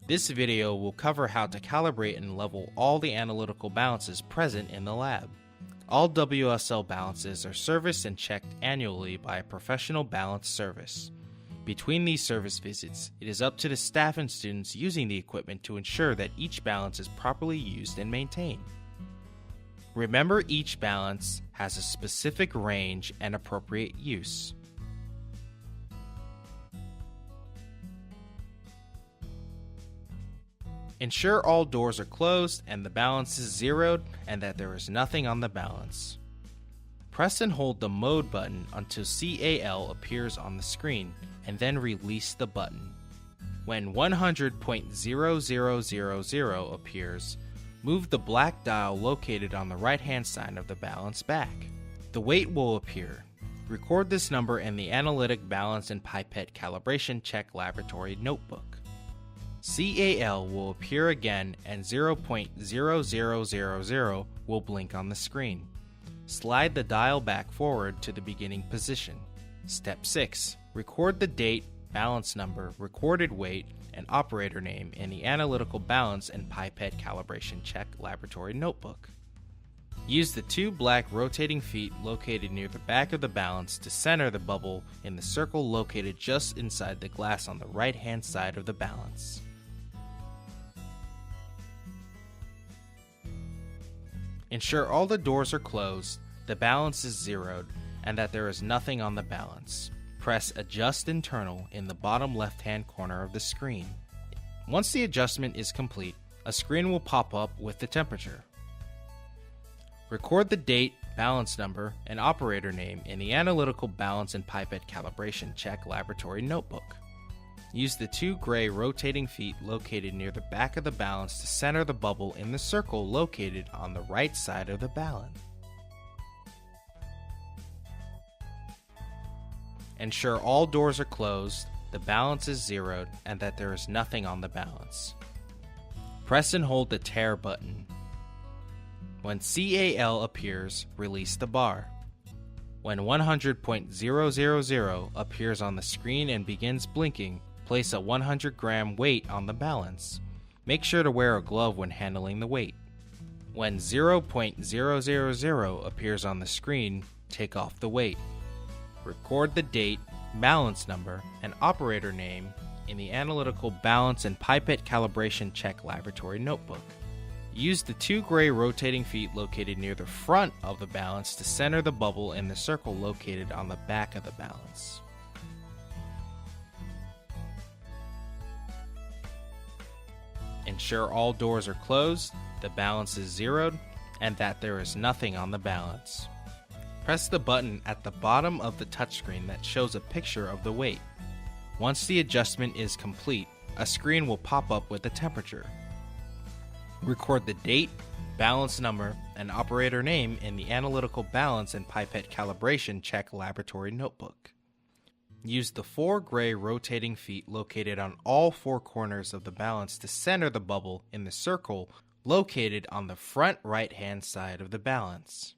This video will cover how to calibrate and level all the analytical balances present in the lab. All WSL balances are serviced and checked annually by a professional balance service. Between these service visits, it is up to the staff and students using the equipment to ensure that each balance is properly used and maintained. Remember, each balance has a specific range and appropriate use. Ensure all doors are closed and the balance is zeroed and that there is nothing on the balance. Press and hold the mode button until CAL appears on the screen and then release the button. When 100.0000 appears, move the black dial located on the right-hand side of the balance back. The weight will appear. Record this number in the Analytic Balance and Pipette Calibration Check Laboratory notebook. CAL will appear again and 0.0000 will blink on the screen. Slide the dial back forward to the beginning position. Step 6. Record the date, balance number, recorded weight, and operator name in the Analytical Balance and Pipette Calibration Check Laboratory notebook. Use the two black rotating feet located near the back of the balance to center the bubble in the circle located just inside the glass on the right-hand side of the balance. Ensure all the doors are closed, the balance is zeroed, and that there is nothing on the balance. Press Adjust Internal in the bottom left-hand corner of the screen. Once the adjustment is complete, a screen will pop up with the temperature. Record the date, balance number, and operator name in the Analytical Balance and Pipette Calibration Check Laboratory notebook. Use the two gray rotating feet located near the back of the balance to center the bubble in the circle located on the right side of the balance. Ensure all doors are closed, the balance is zeroed, and that there is nothing on the balance. Press and hold the tare button. When CAL appears, release the bar. When 100.000 appears on the screen and begins blinking, place a 100-gram weight on the balance. Make sure to wear a glove when handling the weight. When 0.000 appears on the screen, take off the weight. Record the date, balance number, and operator name in the Analytical Balance and Pipette Calibration Check Laboratory notebook. Use the two gray rotating feet located near the front of the balance to center the bubble in the circle located on the back of the balance. Ensure all doors are closed, the balance is zeroed, and that there is nothing on the balance. Press the button at the bottom of the touchscreen that shows a picture of the weight. Once the adjustment is complete, a screen will pop up with the temperature. Record the date, balance number, and operator name in the Analytical Balance and Pipette Calibration Check Laboratory notebook. Use the four gray rotating feet located on all four corners of the balance to center the bubble in the circle located on the front right-hand side of the balance.